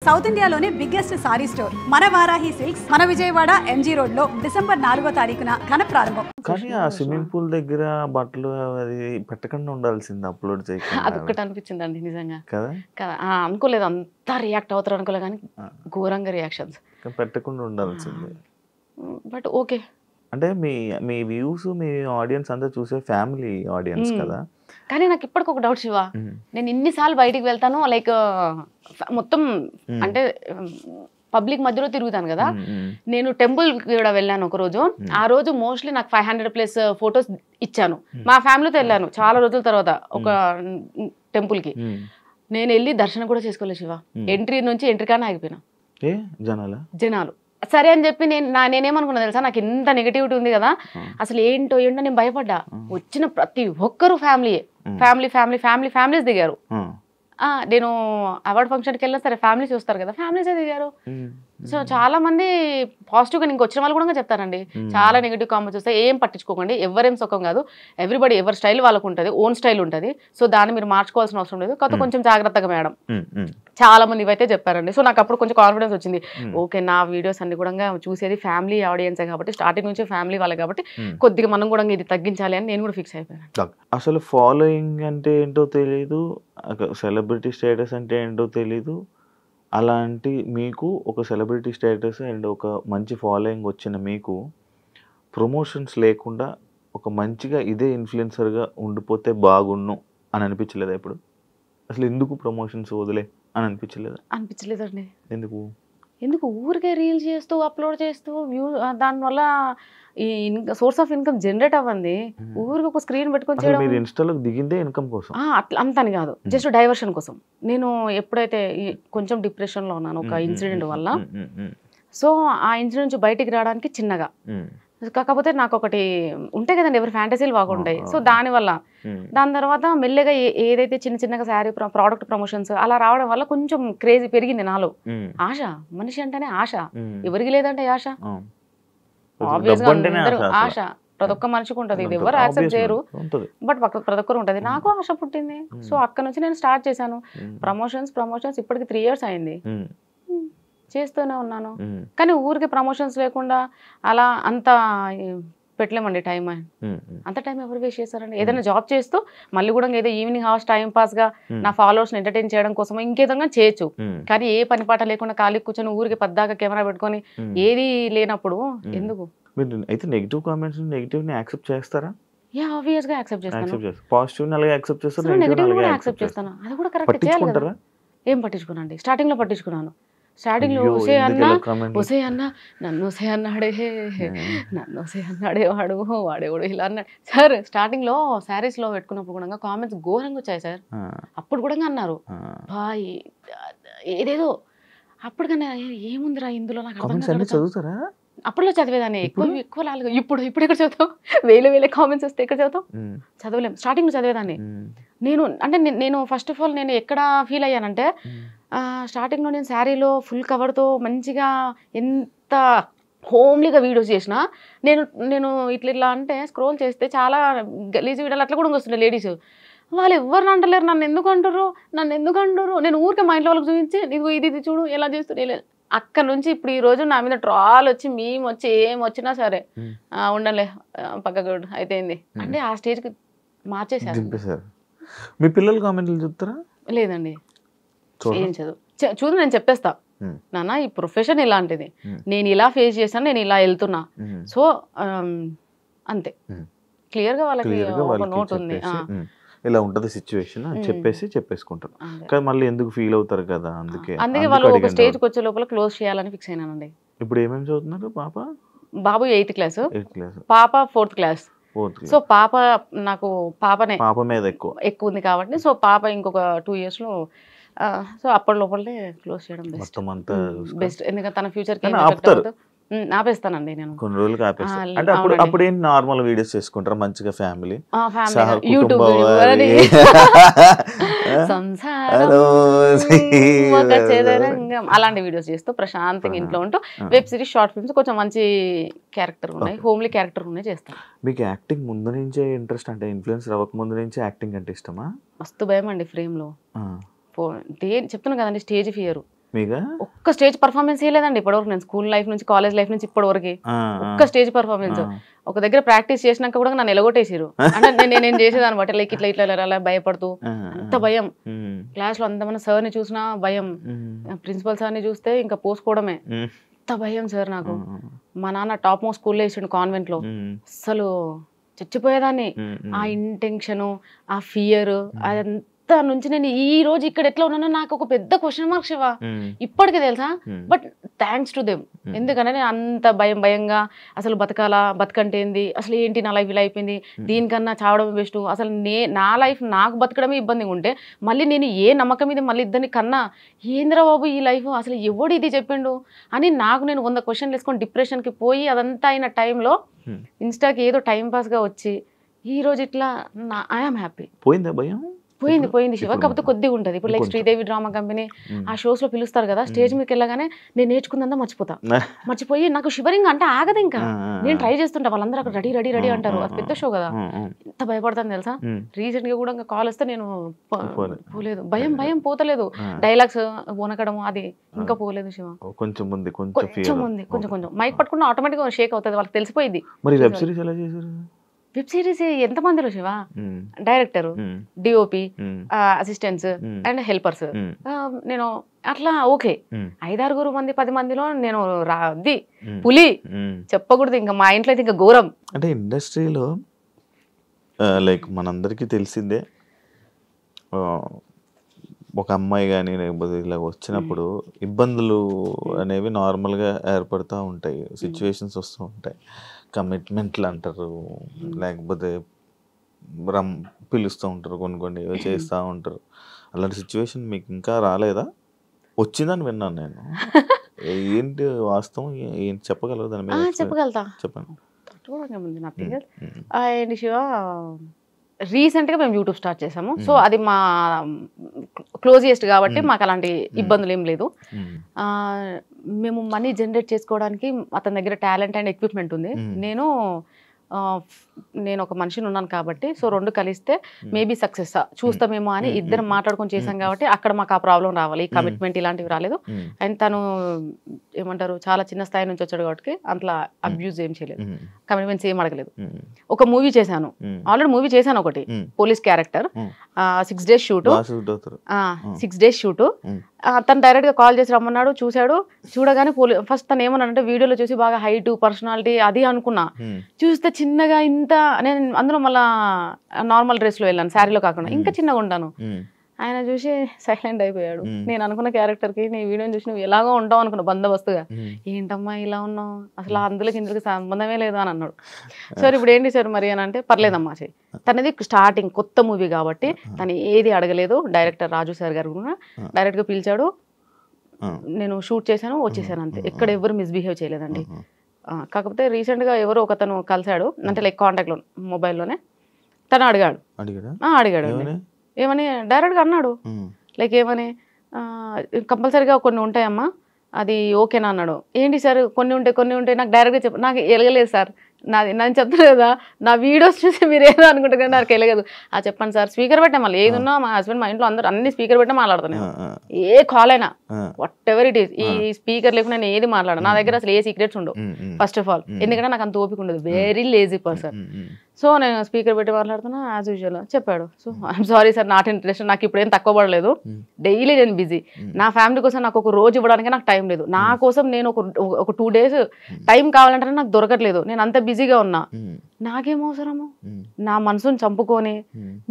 South ఇండియాలోనే biggest sorry store మన Varahi silks మన విజయవాడ ఎంజీ రోడ్ లో డిసెంబర్ 4వ తారీఖున ఘన ప్రారంభం. కానీ ఆ స్విమ్మింగ్ పూల్ దగ్గర బట్టలు అది పెట్టకుండా ఉండాల్సింది, అప్లోడ్ చేయకుండా. అదొక్కటి అనిపించిందండి నిజంగా కదా కదా అనుకోలేదు, అంతా రియాక్ట్ అవుతారు అనుకోలేదు, కానీ ఘోరంగా రియాక్షన్స్. పెట్టకుండా ఉండాల్సింది. బట్ ఓకే, అంటే మీ వ్యూస్, మీ ఆడియన్స్ అంతా చూసే ఫ్యామిలీ ఆడియన్స్ కదా. కానీ నాకు ఇప్పటికి ఒక డౌట్ శివ, నేను ఇన్నిసార్లు బయటికి వెళ్తాను, లైక్ మొత్తం అంటే పబ్లిక్ మధ్యలో తిరుగుతాను కదా. నేను టెంపుల్ కూడా వెళ్ళాను ఒక రోజు. ఆ రోజు మోస్ట్లీ నాకు 500+ ఫొటోస్ ఇచ్చాను. మా ఫ్యామిలీతో వెళ్ళాను చాలా రోజుల తర్వాత ఒక టెంపుల్కి. నేను వెళ్ళి దర్శనం కూడా చేసుకోలేదు శివ. ఎంట్రీ నుంచి ఎంట్రీ కానీ ఆగిపోయినా జనాలు. సరే అని చెప్పి నేనేమనుకున్నా తెలుసా, నాకు ఇంత నెగిటివిటీ ఉంది కదా, అసలు ఏంటో నేను భయపడ్డా. వచ్చిన ప్రతి ఒక్కరు ఫ్యామిలీస్ దిగారు. నేను అవార్డ్ ఫంక్షన్కి వెళ్ళినా సరే ఫ్యామిలీస్ చూస్తారు కదా, ఫ్యామిలీసే దిగారు. సో చాలా మంది పాజిటివ్ గా వచ్చిన వాళ్ళు కూడా చెప్తారండి. చాలా నెగిటివ్ కామెంట్స్ వస్తాయి, ఏం పట్టించుకోకండి, ఎవరేం సుఖం కాదు, ఎవ్రీబడి ఎవరి స్టైల్ వాళ్ళకు ఉంటుంది, ఓన్ స్టైల్ ఉంటుంది. సో దాన్ని మీరు మార్చుకోవాల్సిన అవసరం లేదు, కాకపోతే కొంచెం జాగ్రత్తగా మేడం. చాలా మంది ఇవైతే చెప్పారండి. సో నాకు అప్పుడు కొంచెం కాన్ఫిడెన్స్ వచ్చింది. ఓకే, నా వీడియోస్ అన్ని కూడా చూసేది ఫ్యామిలీ ఆడియన్సే కాబట్టి, స్టార్టింగ్ నుంచి ఫ్యామిలీ వాళ్ళే కాబట్టి కొద్దిగా మనం కూడా ఇది తగ్గించాలి అని నేను కూడా ఫిక్స్ అయిపోయాను. అసలు ఫాలోయింగ్ అంటే ఏంటో తెలీదు, సెలబ్రిటీ స్టేటస్ అంటే ఏంటో తెలీదు. అలాంటి మీకు ఒక సెలబ్రిటీ స్టేటస్ అండ్ ఒక మంచి ఫాలోయింగ్ వచ్చిన మీకు ప్రమోషన్స్ లేకుండా ఒక మంచిగా ఇదే ఇన్ఫ్లుయెన్సర్గా ఉండిపోతే బాగున్ను అని అనిపించలేదా ఇప్పుడు? అసలు ఎందుకు ప్రమోషన్స్ వదిలే అని అనిపించలేదండి. ఎందుకు ఊరికే రీల్స్ చేస్తూ అప్లోడ్ చేస్తూ వ్యూ, దానివల్ల ఈ సోర్స్ ఆఫ్ ఇన్కమ్ జనరేట్ అవ్వండి. ఊరికి ఒక స్క్రీన్ పెట్టుకొని చేయడం, ఇన్స్టాలోకి దిగిందే ఇన్కమ్ కోసం, అట్లా అంతని కాదు, జస్ట్ డైవర్షన్ కోసం. నేను ఎప్పుడైతే కొంచెం డిప్రెషన్ లో ఉన్నాను ఒక ఇన్సిడెంట్ వల్ల, సో ఆ ఇన్సిడెంట్ నుంచి బయటికి రావడానికి చిన్నగా, కాకపోతే నాకు ఒకటి ఉంటాయి కదండి, ఎవరి ఫ్యాంటసీలు బాగుంటాయి. సో దానివల్ల దాని తర్వాత మెల్లగా ఏదైతే చిన్నగా శారీ ప్రోడక్ట్ ప్రమోషన్స్ అలా రావడం వల్ల కొంచెం క్రేజీ పెరిగింది నాలో. ఆశ, మనిషి అంటేనే ఆశ, ఎవరికి లేదంటే ఆశ, ఆబ్వియస్ గా అందరూ ఆశ ప్రతి ఒక్క మనిషికి ఉంటుంది. ఇది ఎవరు యాక్సెప్ట్ చేయరు, బట్ ప్రతి ఒక్కరు ఉంటుంది. నాకు ఆశ పుట్టింది. సో అక్కడ నుంచి నేను స్టార్ట్ చేశాను ప్రమోషన్స్. ఇప్పటికి 3 years అయింది, చేస్తూనే ఉన్నాను. కానీ ఊరికి ప్రమోషన్స్ లేకుండా అలా అంత పెట్టలేమండి టైం. అంత టైం ఎవరు వేస్ట్ చేస్తారండి? ఏదైనా జాబ్ చేస్తూ మళ్ళీ కూడా ఏదో ఈవినింగ్ అవర్స్ టైం పాస్ గా నా ఫాలోవర్స్ ఎంటర్టైన్ చేయడం కోసం ఇంకేదో చేయొచ్చు. కానీ ఏ పని పాట లేకుండా ఖాళీ కూర్చొని ఊరికి పద్దాక కెమెరా పెట్టుకొని ఏది లేనప్పుడు ఎందుకు? అయితే నెగిటివ్ కామెంట్స్ నెగిటివ్ ని యాక్సెప్ట్ చేస్తారా? ఆబ్వియస్ గా యాక్సెప్ట్ చేస్తాను. పాజిటివ్ ని అలాగే యాక్సెప్ట్ చేస్తాను, నెగిటివ్ కూడా యాక్సెప్ట్ చేస్తాను. అది కూడా కరెక్ట్ చేయాలి కదా. ఏం పట్టించుకోనండి, స్టార్టింగ్ లో పట్టించుకున్నాను. స్టార్టింగ్ లో ఒసే అన్న నన్ను ఒసే అన్నాడే వాడేవాడు ఇలా అన్నాడు సార్. స్టార్టింగ్ లో శారీస్ లో పెట్టుకున్నప్పుడు కూడా కామెంట్స్ ఘోరంగా వచ్చాయి సార్. అప్పుడు కూడా అన్నారు బాయ్ ఏదేదో. అప్పుడు కన్నా ఏముందిరా ఇందులో నాకు చదువుతారా? అప్పుడులో చదివేదాన్ని ఎక్కువ లాగా. ఇప్పుడు ఎక్కడ చదువుతావు? వేలే కామెంట్స్ వస్తే ఎక్కడ చదువుతావు? చదవలేము. స్టార్టింగ్ లో చదివేదాన్ని నేను ఫస్ట్ ఆఫ్ ఆల్ నేను ఎక్కడ ఫీల్ అయ్యానంటే, స్టార్టింగ్ లో నేను శారీలో ఫుల్ కవర్తో మంచిగా ఎంత హోమ్లీగా వీడియోస్ చేసిన, నేను ఇట్లా అంటే స్క్రోల్ చేస్తే చాలా గలీజ్ వీడియోలు అట్లా కూడా వస్తున్నాయి లేడీస్. వాళ్ళు ఎవరిని అంటలేరు, నన్ను ఎందుకు అంటారు. నేను ఊరికే మా ఇంట్లో వాళ్ళకి చూపించి నీకు ఇది చూడు ఎలా చేస్తున్నా. అక్కడ నుంచి ఇప్పుడు ఈ రోజు నా మీద ట్రాల్ వచ్చి మేము వచ్చి ఏం వచ్చినా సరే ఉండలే పక్కకు అయిపోయింది అంటే ఆ స్టేజ్కి మార్చేసారు. మీ పిల్లలు కామెంట్లు చూస్తారా? లేదండి, ఏం చూడు నేను చెప్పేస్తా, నాన్న ఈ ప్రొఫెషన్ ఇలాంటిది, నేను ఇలా ఫేస్ చేశాను, నేను ఇలా వెళ్తున్నా. సో అంతే క్లియర్ గా వాళ్ళకి ఒక నోట్ ఉంది, ఇలా ఉంటది సిచ్యువేషన్ చెప్పేసుకుంటారు. కానీ మళ్ళీ ఎందుకు ఫీల్ అవుతారు కదా, అందుకే వాళ్ళు ఒక స్టేజ్కి వచ్చే లోపల క్లోజ్ చేయాలని ఫిక్స్ అయినానండి. ఇప్పుడు ఏమేమి చదువుతున్నారు? బాబు 8th class, పాప 4th class. సో పాప నాకు పాప మీద ఎక్కువ ఉంది కాబట్టి, సో పాప ఇంకొక 2 years లో, సో అప్పటి లోపలే క్లోజ్ చేయడం బెస్ట్. ఎందుకంటే తన ఫ్యూచర్ కి ఆపేస్తానండి నేను కొన్ని రోజులకి. అంటే అప్పుడు ఏంటి, నార్మల్ వీడియోస్ చేసుకుంటారు మంచిగా ఫ్యామిలీ, యూట్యూబ్ అలాంటి వీడియోస్ చేస్తూ ప్రశాంతంగా ఇంట్లో ఉంటూ వెబ్ సిరీస్, షార్ట్ ఫిల్మ్స్ కొంచెం మంచి క్యారెక్టర్ ఉన్నాయి, హోమ్లీ క్యారెక్టర్ ఉన్నాయి చేస్తాను. మీకు యాక్టింగ్ ముందు నుంచే ఇంట్రెస్ట్, అంటే ఇన్ఫ్లుయెన్సర్ అవ్వక ముందు నుంచే యాక్టింగ్ అంటే ఇష్టమా? మస్తు భయం అండి ఫ్రేమ్ లో. చెప్తున్నా కదండి, స్టేజ్ ఫియర్. మీగా ఒక్క స్టేజ్ పర్ఫార్మెన్స్ చేయలేదండి ఇప్పటివరకు. నేను స్కూల్ లైఫ్ నుంచి కాలేజ్ లైఫ్ నుంచి ఇప్పటివరకు ఒక్క స్టేజ్ పర్ఫార్మెన్స్. ఒక దగ్గర ప్రాక్టీస్ చేసినాక కూడా నన్ను ఎలగొట్టేసారు. అంటే నేను చేసేదాన్ని బట్టి లైక్ ఇట్లా ఇట్లా అలా భయపడుతూ, అంత భయం. క్లాస్ లో అంతమంది సార్ని చూసినా భయం, ప్రిన్సిపల్ సార్ని చూస్తే ఇంకా పోసుకోవడమే, అంత భయం సార్ నాకు. మా నాన్న టాప్ మోస్ట్ స్కూల్లో వేసిండు కాన్వెంట్ లో. అసలు చచ్చిపోయేదాన్ని. ఆ ఇంటెన్షన్, ఆ ఫియర్, అదంతా నుంచి నేను ఈ రోజు ఇక్కడ ఎట్లా ఉన్నానో నాకు ఒక పెద్ద క్వశ్చన్ మార్క్ శివ ఇప్పటికే తెలుసా. But thanks to them. ఎందుకంటే నేను అంత భయంగా అసలు బతకాలా, బతకంటే ఏంది, అసలు ఏంటి నా లైఫ్ ఇలా అయిపోయింది, దీనికన్నా చావడం బెస్ట్, అసలు నా లైఫ్ నాకు బతకడమే ఇబ్బందిగా ఉంటే మళ్ళీ నేను ఏ నమ్మకం మీద మళ్ళీ ఇద్దరిని కన్నా ఏంద్రా బాబు ఈ లైఫ్, అసలు ఎవడు ఇది చెప్పిండు అని నాకు నేను 100 క్వశ్చన్లు వేసుకొని డిప్రెషన్కి పోయి అదంతా అయిన టైంలో ఇన్స్టాకి ఏదో టైంపాస్గా వచ్చి ఈ రోజు ఇట్లా ఐఎమ్ హ్యాపీ. పోయిందా భయం? పోయింది శివ. కాకపోతే కొద్దిగా ఉంటుంది. ఇప్పుడు లైక్ శ్రీదేవి డ్రామా కంపెనీ ఆ షోస్ లో పిలుస్తారు కదా, స్టేజ్ మీదకి వెళ్ళగానే నేను నేర్చుకుందా మర్చిపోయి నాకు షివరింగ్ అంటే ఆగదు. ఇంకా నేను ట్రై చేస్తుంటా, వాళ్ళందరూ అక్కడ రెడీ అంటారు. అది పెద్ద షో కదా, ఎంత భయపడతాను తెలుసా. రీసెంట్ గా కూడా ఇంకా కాల్ వస్తే నేను పోలేదు. భయం పోతలేదు. డైలాగ్స్ వనకడం అది ఇంకా పోలేదు శివ. కొంచెం మైక్ పట్టుకున్న ఆటోమేటిక్ గా షేక్ అవుతుంది, వాళ్ళకి తెలిసిపోయింది. వెబ్ సిరీస్ ఎంత మందిలో Shiva, director, DOP, assistants and helpers. నేను అట్లా ఓకే 5-6 మంది 10 మందిలో నేను పులి చెప్పకూడదు. ఇంకా మా ఇంట్లో అయితే ఇంకా ఘోరం. అంటే ఇండస్ట్రీలో లైక్ మనందరికీ తెలిసిందే, ఒక అమ్మాయి కానీ లేకపోతే ఇలా వచ్చినప్పుడు ఇబ్బందులు అనేవి నార్మల్గా ఏర్పడుతూ ఉంటాయి, సిచ్యువేషన్స్ వస్తూ ఉంటాయి. కమిట్మెంట్లు అంటారు, లేకపోతే పిలుస్తూ ఉంటారు, కొన్ని చేస్తూ ఉంటారు. అలాంటి సిచ్యువేషన్ మీకు ఇంకా రాలేదా? వచ్చిందని విన్నాను నేను. ఏంటి వాస్తవం, ఏంటి చెప్పగలరు దాని మీద? చెప్పగలుగుతా, చెప్పండి. అండ్ శివ రీసెంట్గా మేము యూట్యూబ్ స్టార్ట్ చేసాము. సో అది మా క్లోజియెస్ట్ కాబట్టి మాకు అలాంటి ఇబ్బందులు ఏం లేదు. మేము మనీ జనరేట్ చేసుకోవడానికి అతని దగ్గర టాలెంట్ అండ్ ఎక్విప్మెంట్ ఉంది. నేను ఒక మనిషిని ఉన్నాను కాబట్టి సో 2 కలిస్తే మేబీ సక్సెస్ చూస్తామేమో అని ఇద్దరం మాట్లాడుకొని చేశాం కాబట్టి అక్కడ మాకు ఆ ప్రాబ్లం రావాలి. కమిట్మెంట్ ఇలాంటివి రాలేదు. అండ్ తను ఏమంటారు చాలా చిన్న స్థాయి నుంచి వచ్చాడు కాబట్టి అట్లా అబ్యూజ్ ఏం చేయలేదు, కమిట్మెంట్స్ ఏం అడగలేదు. ఒక మూవీ చేశాను, ఆల్రెడీ మూవీ చేశాను ఒకటి, police character. 6 days shoot, 6 days shoot. తను డైరెక్ట్ గా కాల్ చేసి రమ్మన్నాడు, చూశాడు. చూడగానే ఫస్ట్ తను ఏమన్నాడంటే వీడియోలో చూసి బాగా హైట్ పర్సనాలిటీ అది అనుకున్నా, చూస్తే చిన్నగా ఇంత. నేను అందులో మళ్ళా నార్మల్ డ్రెస్ లో వెళ్ళాను, శారీలో కాకుండా ఇంకా చిన్నగా ఉంటాను. ఆయన చూసి సైలెంట్ అయిపోయాడు. నేను అనుకున్న క్యారెక్టర్ కి నీ వీడియోని చూసి నువ్వు ఎలాగో ఉంటావు అనుకున్నా బందోబస్తుగా. ఏంటమ్మా ఇలా ఉన్నావు, అసలు అందులోకి ఇందులోకి సంబంధమే లేదు అని అన్నాడు. సార్ ఇప్పుడు ఏంటి సార్ మరి అని అంటే పర్లేదమ్మా చెయ్యి. తనది స్టార్టింగ్ కొత్త మూవీ కాబట్టి తను ఏది అడగలేదు. డైరెక్టర్ రాజు సార్ గారు కూడా డైరెక్ట్ గా పిలిచాడు, నేను షూట్ చేశాను, వచ్చేసాను అంతే. ఎక్కడ ఎవరు మిస్బిహేవ్ చేయలేదండి. కాకపోతే రీసెంట్గా ఎవరో ఒకతను కలిశాడు, అంటే లైక్ కాంటాక్ట్లో మొబైల్లోనే. తను అడిగాడు ఏమని డైరెక్ట్గా అన్నాడు, లైక్ ఏమని కంపల్సరీగా కొన్ని ఉంటాయమ్మా అది ఓకేనా అన్నాడు. ఏంటి సార్ కొన్ని ఉంటాయి నాకు డైరెక్ట్గా చెప్పు. నాకు ఎలగలేదు సార్, నేను చెప్తాను కదా నా వీడియోస్ చూసి మీరు ఏదో అనుకుంటారు కానీ నాకు వెళ్ళగదు. చెప్పండి సార్, స్పీకర్ పెట్టా. మళ్ళీ ఏది ఉన్నా మా హస్బెండ్ మా ఇంట్లో అందరూ అన్ని స్పీకర్ పెట్టా మాట్లాడతాను. ఏ కాల్ అయినా వాట్ ఎవర్ ఇట్ ఈస్, ఈ స్పీకర్ లేకుండా నేను ఏది మాట్లాడాను. నా దగ్గర అసలు ఏ సీక్రెట్స్ ఉండవు ఫస్ట్ ఆఫ్ ఆల్, ఎందుకంటే నాకు అంత ఓపిక ఉండదు, వెరీ లేజీ పర్సన్. సో నేను స్పీకర్ పెట్టి మాట్లాడుతున్నా యాజ్ యూజువల్. చెప్పాడు, so I'm sorry sir not interest, నాకు ఇప్పుడు ఏం తక్కువ పడలేదు, డైలీ నేను బిజీ, నా ఫ్యామిలీ కోసం నాకు ఒక రోజు ఇవ్వడానికి నాకు టైం లేదు, నా కోసం నేను ఒక 2 days టైం కావాలంటే నాకు దొరకట్లేదు, నేను అంత బిజీగా ఉన్నా. నాకేం అవసరము నా మనసుని చంపుకొని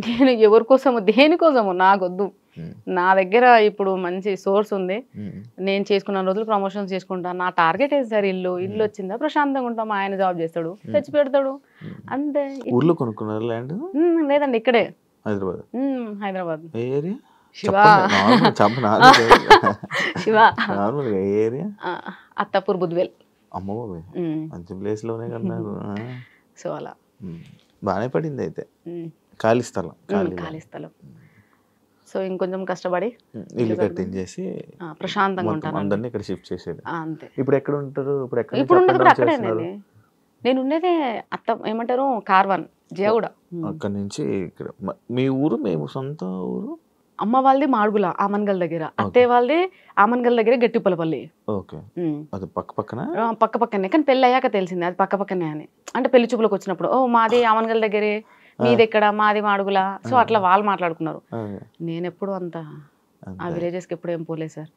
నేను ఎవరి కోసము దేనికోసము నాకొద్దు. నా దగ్గర ఇప్పుడు మంచి సోర్స్ ఉంది, నేను చేసుకున్న రోజులు ప్రమోషన్స్ చేసుకుంటా. నా టార్గెట్ ఏంటి సార్, ఇల్లు వచ్చిందా ప్రశాంతంగా ఉంటాం, ఆయన జాబ్ చేస్తాడు తెచ్చి పెడతాడు అంతే. ఊర్లో కొనుక్కున్నారు ల్యాండ్? లేదండి ఇక్కడే హైదరాబాద్. అత్తాపూర్ బుద్వేల్. అమ్మో మంచి ప్లేస్ లోనే కన్నారు. సో అలా బాగానే పడింది అయితే. ఖాళీ స్థలం. సో ఇంకొంచెం కష్టపడి ఇల్లు కట్టించేసి ప్రశాంతంగా ఉంటాను. అందరినీ ఇక్కడ షిఫ్ట్ చేసేది అంతే. ఇప్పుడు ఎక్కడ ఉంటారు? ఇప్పుడు ఉండేది కూడా అక్కడేనండి. నేను ఉండేదే ఏమంటారు కార్వాన్ జియాగూడ. అక్కడ నుంచి ఇక్కడ మీ ఊరు, మేము సొంత ఊరు అమ్మ వాళ్ళది మాడుగుల ఆమన్గల్ దగ్గర, అత్తయ్య వాళ్ళది ఆమన్గల్ దగ్గర గట్టిపల్లపల్లి. ఓకే, అది పక్క పక్కన పక్క పక్కనే, కానీ పెళ్ళి అయ్యాక తెలిసింది అది పక్క పక్కనే అని. అంటే పెళ్లి చూపులకు వచ్చినప్పుడు ఓ మాది ఆమన్గల్ దగ్గరే, మీది ఎక్కడ, మాది మాడుగుల. సో అట్లా వాళ్ళు మాట్లాడుకున్నారు. నేను ఎప్పుడు అంత ఆ విలేజెస్కి ఎప్పుడు ఏం పోలేదు సార్.